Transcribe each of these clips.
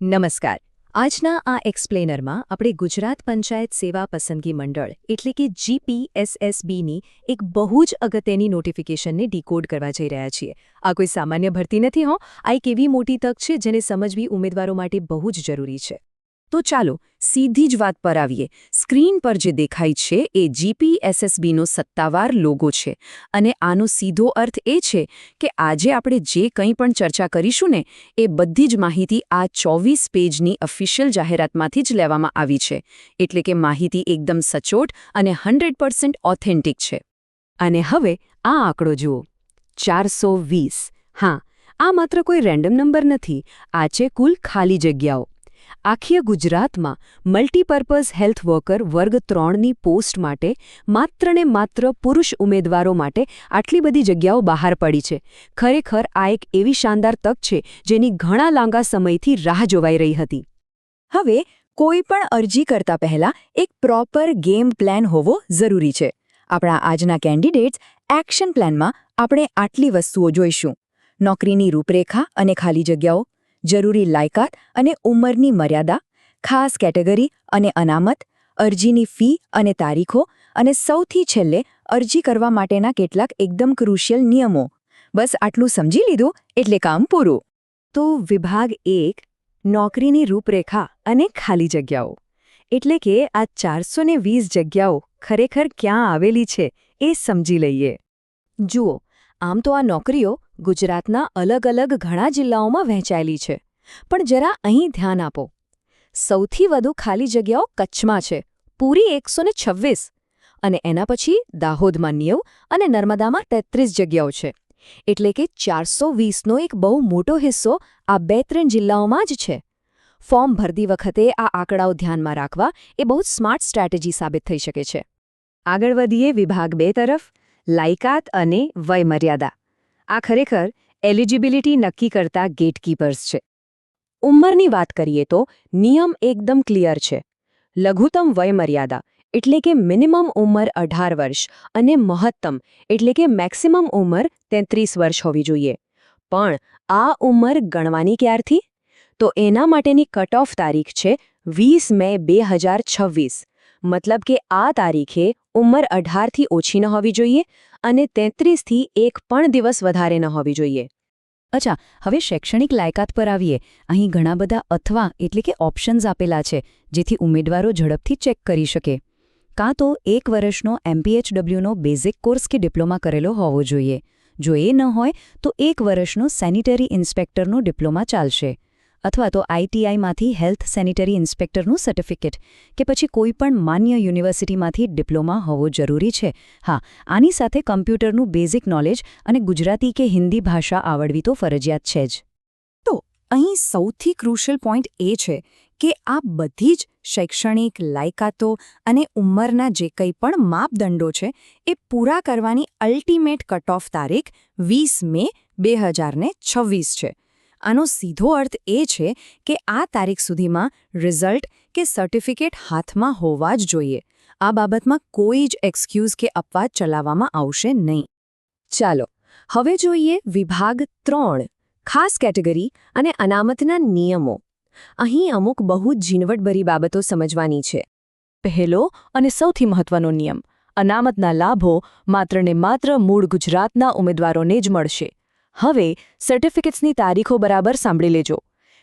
નમસ્કાર. આજના આ એક્સપ્લેનરમાં આપણે ગુજરાત પંચાયત સેવા પસંદગી મંડળ એટલે કે GPSSBની એક બહુ જ અગત્યની નોટિફિકેશનને ડીકોડ કરવા જઈ રહ્યા છીએ. આ કોઈ સામાન્ય ભરતી નથી હો, આ એક એવી મોટી તક છે જેને સમજવી ઉમેદવારો માટે બહુ જ જરૂરી છે. તો ચાલો સીધી જ વાત પર આવીએ. સ્ક્રીન પર જે દેખાય છે એ GPSSBનો સત્તાવાર લોગો છે અને આનો સીધો અર્થ એ છે કે આજે આપણે જે કંઈ પણ ચર્ચા કરીશું ને એ બધી જ માહિતી આ 24 પેજની ઓફિશિયલ જાહેરાતમાંથી જ લેવામાં આવી છે. એટલે કે માહિતી એકદમ સચોટ અને 100% ઓથેન્ટિક છે. અને હવે આ આંકડો જુઓ, 420. હા, આ માત્ર કોઈ રેન્ડમ નંબર નથી, આ છે કુલ ખાલી જગ્યાઓ. આખી ગુજરાતમાં મલ્ટીપર્પઝ હેલ્થ વર્કર વર્ગ 3ની પોસ્ટ માટે માત્ર ને માત્ર પુરુષ ઉમેદવારો માટે આટલી બધી જગ્યાઓ બહાર પડી છે. ખરેખર આ એક એવી શાનદાર તક છે જેની ઘણા લાંબા સમયથી રાહ જોવાઈ રહી હતી. હવે કોઈ પણ અરજી કરતા પહેલા એક પ્રોપર ગેમ પ્લાન હોવો જરૂરી છે. આપણા આજના કેન્ડિડેટ્સ એક્શન પ્લાનમાં આપણે આટલી વસ્તુઓ જોઈશું: નોકરીની રૂપરેખા અને ખાલી જગ્યાઓ, જરૂરી લાયકાત અને ઉંમરની મર્યાદા, ખાસ કેટેગરી અને અનામત, અરજીની ફી અને તારીખો, અને સૌથી છેલ્લે અરજી કરવા માટેના કેટલાક એકદમ ક્રુશિયલ નિયમો. બસ આટલું સમજી લીધું એટલે કામ પૂરું. તો વિભાગ 1, નોકરીની રૂપરેખા અને ખાલી જગ્યાઓ. એટલે કે આ 420 જગ્યાઓ ખરેખર ક્યાં આવેલી છે એ સમજી લઈએ. જુઓ, આમ તો આ નોકરીઓ ગુજરાતના અલગ-અલગ ઘણા જિલ્લાઓમાં વહેંચાયેલી છે. પણ જરા અહીં ધ્યાન આપો. સૌથી વધુ ખાલી જગ્યાઓ કચ્છમાં છે, પૂરી 126. અને એના પછી દાહોદમાં 90 અને નર્મદામાં 33 જગ્યાઓ છે. એટલે કે 420નો એક બહુ મોટો હિસ્સો આ 2-3 જિલ્લાઓમાં જ છે. ફોર્મ ભરતી વખતે આ આંકડાઓ ધ્યાનમાં રાખવા એ બહુ સ્માર્ટ સ્ટ્રેટેજી સાબિત થઈ શકે છે. આગળ વધીએ વિભાગ 2 તરફ, લાયકાત અને વયમર્યાદા. આ ખરેખર એલિજિબિલિટી નક્કી કરતા ગેટકીપર્સ છે. ઉંમરની વાત કરીએ તો નિયમ એકદમ ક્લિયર છે. લઘુત્તમ વયમર્યાદા એટલે કે મિનિમમ ઉંમર 18 વર્ષ અને મહત્તમ એટલે કે મેક્સિમમ ઉંમર 33 વર્ષ હોવી જોઈએ. પણ આ ઉંમર ગણવાની ક્યારથી? તો એના માટેની કટ ઓફ તારીખ છે 20 મે 2026. મતલબ કે આ તારીખે ઉંમર 18થી ઓછી ન હોવી જોઈએ અને 33થી એક પણ દિવસ વધારે ન હોવી જોઈએ. અચ્છા, હવે શૈક્ષણિક લાયકાત પર આવીએ. અહીં ઘણા બધા અથવા એટલે કે ઓપ્શન્સ આપેલા છે જેથી ઉમેદવારો ઝડપથી ચેક કરી શકે. કાં તો 1 વર્ષનો MPHWનો બેઝિક કોર્સ કે ડિપ્લોમા કરેલો હોવો જોઈએ. જો એ ન હોય તો 1 વર્ષનો સેનિટરી ઇન્સ્પેક્ટરનો ડિપ્લોમા ચાલશે. અથવા તો ITIમાંથી હેલ્થ સેનિટરી ઇન્સ્પેક્ટરનું સર્ટિફિકેટ કે પછી કોઈપણ માન્ય યુનિવર્સિટીમાંથી ડિપ્લોમા હોવો જરૂરી છે. હા, આની સાથે કમ્પ્યુટરનું બેઝિક નોલેજ અને ગુજરાતી કે હિન્દી ભાષા આવડવી તો ફરજિયાત છે જ. તો અહીં સૌથી ક્રુશિયલ પોઈન્ટ એ છે કે આ બધી જ શૈક્ષણિક લાયકાતો અને ઉંમરના જે કંઈ પણ માપદંડો છે એ પૂરા કરવાની અલ્ટિમેટ કટ ઓફ તારીખ 20 મે 2026 છે. આનો સીધો અર્થ એ છે કે આ તારીખ સુધીમાં રિઝલ્ટ કે સર્ટિફિકેટ હાથમાં હોવા જ જોઈએ. આ બાબતમાં કોઈ જ એક્સક્યુઝ કે અપવાદ ચલાવવામાં આવશે નહીં. ચાલો હવે જોઈએ વિભાગ 3, ખાસ કેટેગરી અને અનામતના નિયમો. અહીં અમુક બહુ જ ઝીણવટભરી બાબતો સમજવાની છે. પહેલો અને સૌથી મહત્વનો નિયમ: અનામતના લાભો માત્ર ને માત્ર મૂળ ગુજરાતના ઉમેદવારોને જ મળશે. હવે સર્ટિફિકેટ્સની તારીખો બરાબર સાંભળી લેજો.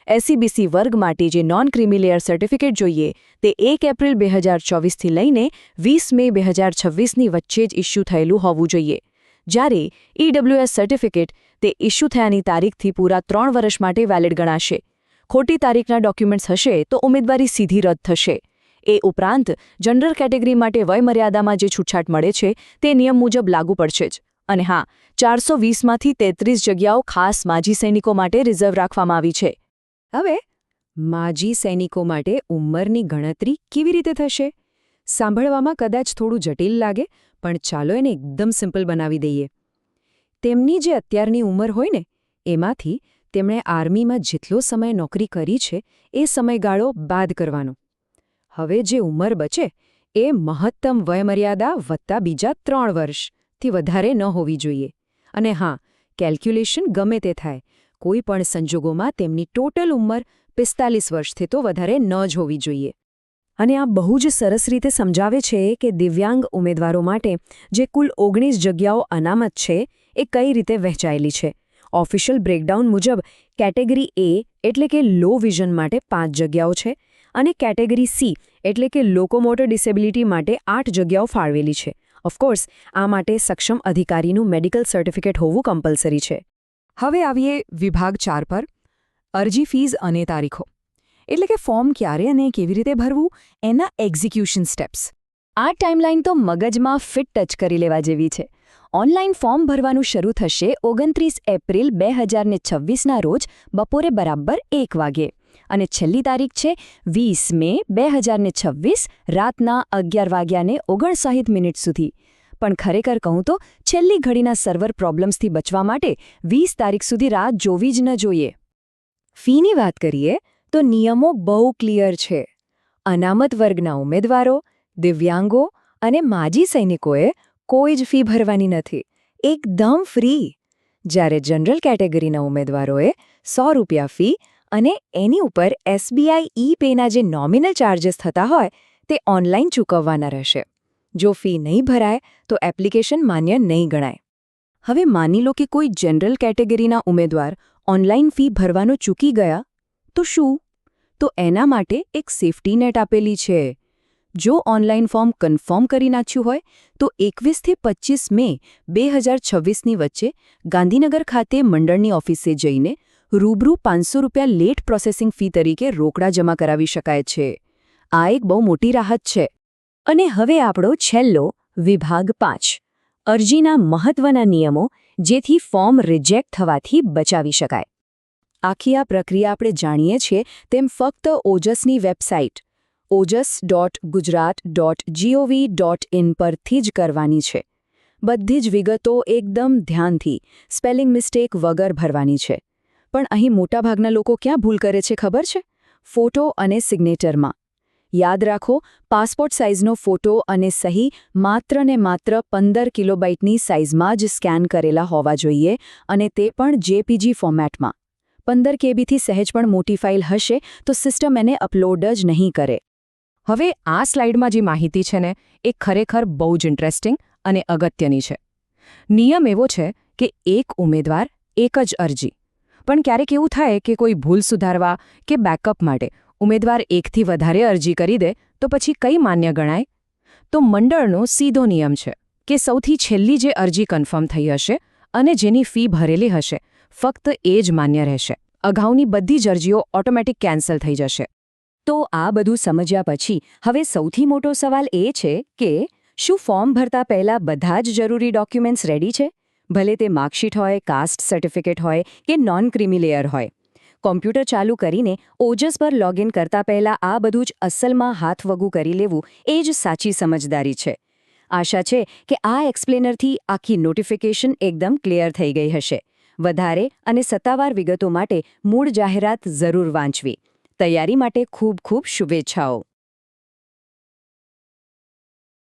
SEBC વર્ગ માટે જે નોન ક્રિમિલેયર સર્ટિફિકેટ જોઈએ તે 1 એપ્રિલ 2024થી લઈને 20 મે 2026ની વચ્ચે જ ઇસ્યુ થયેલું હોવું જોઈએ. જ્યારે EWS સર્ટિફિકેટ તે ઇસ્યુ થયાની તારીખથી પૂરા 3 વર્ષ માટે વેલિડ ગણાશે. ખોટી તારીખના ડોક્યુમેન્ટ્સ હશે તો ઉમેદવારી સીધી રદ થશે. એ ઉપરાંત જનરલ કેટેગરી માટે વયમર્યાદામાં જે છૂટછાટ મળે છે તે નિયમ મુજબ લાગુ પડશે જ. અને હા, 420માંથી 33 જગ્યાઓ ખાસ માજી સૈનિકો માટે રિઝર્વ રાખવામાં આવી છે. હવે માજી સૈનિકો માટે ઉંમરની ગણતરી કેવી રીતે થશે? સાંભળવામાં કદાચ થોડું જટિલ લાગે, પણ ચાલો એને એકદમ સિમ્પલ બનાવી દઈએ. તેમની જે અત્યારની ઉંમર હોય ને એમાંથી તેમણે આર્મીમાં જેટલો સમય નોકરી કરી છે એ સમયગાળો બાદ કરવાનો. હવે જે ઉંમર બચે એ મહત્તમ વયમર્યાદા વત્તા બીજા 3 વર્ષથી વધારે ન હોવી જોઈએ. અને હા, કેલ્ક્યુલેશન ગમે તે થાય, કોઈ પણ સંજોગોમાં તેમની ટોટલ ઉંમર 45 વર્ષથી તો વધારે ન જ હોવી જોઈએ. અને આ બહુ જ સરસ રીતે સમજાવે છે કે દિવ્યાંગ ઉમેદવારો માટે જે કુલ 19 જગ્યાઓ અનામત છે એ કઈ રીતે વહેંચાયેલી છે. ઓફિશિયલ બ્રેકડાઉન મુજબ કેટેગરી એ એટલે કે લો વિઝન માટે 5 જગ્યાઓ છે અને કેટેગરી સી એટલે કે લોકોમોટર ડિસેબિલિટી માટે 8 જગ્યાઓ ફાળવેલી છે. ઓફકોર્સ આ માટે સક્ષમ અધિકારીનું મેડિકલ સર્ટિફિકેટ હોવું કમ્પલસરી છે. હવે આવીએ વિભાગ 4 પર. અરજી ફીઝ અને તારીખો. એટલે કે ફોર્મ ક્યારે અને કેવી રીતે ભરવું એના એક્ઝિક્યુશન સ્ટેપ્સ. આ ટાઈમલાઈન તો મગજમાં ફિટ ટચ કરી લેવા જેવી છે. ઓનલાઈન ફોર્મ ભરવાનું શરૂ થશે 29 એપ્રિલ 2026ના રોજ બપોરે બરાબર 1 વાગે અને છેલ્લી તારીખ છે 20 મે 2026 રાતના 11 વાગ્યાને 59 મિનિટ સુધી. પણ ખરેખર કહું તો છેલ્લી ઘડીના સર્વર પ્રોબ્લેમ્સથી બચવા માટે 20 તારીખ સુધી રાહ જોવી જ ન જોઈએ. ફીની વાત કરીએ તો નિયમો બહુ ક્લિયર છે. અનામત વર્ગના ઉમેદવારો, દિવ્યાંગો અને માજી સૈનિકોએ કોઈ જ ફી ભરવાની નથી. એકદમ ફ્રી. જ્યારે જનરલ કેટેગરીના ઉમેદવારોએ ₹100 ફી અને એની ઉપર SBI ઈ-પેના જે નોમિનલ ચાર્જીસ થતા હોય તે ઓનલાઈન ચૂકવવાના રહેશે. જો ફી નહીં ભરાય તો એપ્લિકેશન માન્ય નહીં ગણાય. હવે માની લો કે કોઈ જનરલ કેટેગરીના ઉમેદવાર ઓનલાઈન ફી ભરવાનું ચૂકી ગયા તો શું? તો એના માટે એક સેફ્ટી નેટ આપેલી છે. જો ઓનલાઈન ફોર્મ કન્ફર્મ કરી નાખ્યું હોય તો 21થી 25 મે 2026ની વચ્ચે ગાંધીનગર ખાતે મંડળની ઓફિસે જઈને રૂબરૂ ₹500 લેટ પ્રોસેસિંગ ફી તરીકે રોકડા જમા કરાવી શકાય છે. આ એક બહુ મોટી રાહત છે. અને હવે આપણો છેલ્લો વિભાગ 5. અરજીના મહત્વના નિયમો જેથી ફોર્મ રિજેક્ટ થવાથી બચાવી શકાય. આખી આ પ્રક્રિયા આપણે જાણીએ છીએ તેમ ફક્ત ઓજસની વેબસાઇટ ojas.gujarat.gov.in પરથી જ કરવાની છે. બધી જ વિગતો એકદમ ધ્યાનથી સ્પેલિંગ મિસ્ટેક વગર ભરવાની છે. પણ અહીં મોટાભાગના લોકો ક્યાં ભૂલ કરે છે ખબર છે? ફોટો અને સિગ્નેચરમાં. યાદ રાખો, પાસપોર્ટ સાઇઝનો ફોટો અને સહી માત્ર ને માત્ર 15 કિલોબાઇટની સાઇઝમાં જ સ્કેન કરેલા હોવા જોઈએ અને તે પણ JPG ફોર્મેટમાં. 15 KBથી સહેજ પણ મોટી ફાઇલ હશે તો સિસ્ટમ એને અપલોડ જ નહીં કરે. હવે આ સ્લાઇડમાં જે માહિતી છે ને એ ખરેખર બહુ જ ઇન્ટરેસ્ટિંગ અને અગત્યની છે. નિયમ એવો છે કે એક ઉમેદવાર એક જ અરજી. પણ ક્યારેક એવું થાય કે કોઈ ભૂલ સુધારવા કે બેકઅપ માટે ઉમેદવાર એકથી વધારે અરજી કરી દે તો પછી કઈ માન્ય ગણાય? તો મંડળનો સીધો નિયમ છે કે સૌથી છેલ્લી જે અરજી કન્ફર્મ થઈ હશે અને જેની ફી ભરેલી હશે ફક્ત એ જ માન્ય રહેશે. અગાઉની બધી જ અરજીઓ ઓટોમેટિક કેન્સલ થઈ જશે. તો આ બધું સમજ્યા પછી હવે સૌથી મોટો સવાલ એ છે કે શું ફોર્મ ભરતા પહેલાં બધા જ જરૂરી ડોક્યુમેન્ટ્સ રેડી છે? ભલે તે માર્કશીટ હોય, કાસ્ટ સર્ટિફિકેટ હોય કે નોન ક્રિમિલેયર હોય. કોમ્પ્યુટર ચાલુ કરીને ઓજસ પર લોગિન કરતા પહેલાં આ બધું જ અસલમાં હાથવગું કરી લેવું એ જ સાચી સમજદારી છે. આશા છે કે આ એક્સપ્લેનરથી આખી નોટિફિકેશન એકદમ ક્લિયર થઈ ગઈ હશે. વધારે અને સત્તાવાર વિગતો માટે મૂળ જાહેરાત જરૂર વાંચવી. તૈયારી માટે ખૂબ ખૂબ શુભેચ્છાઓ.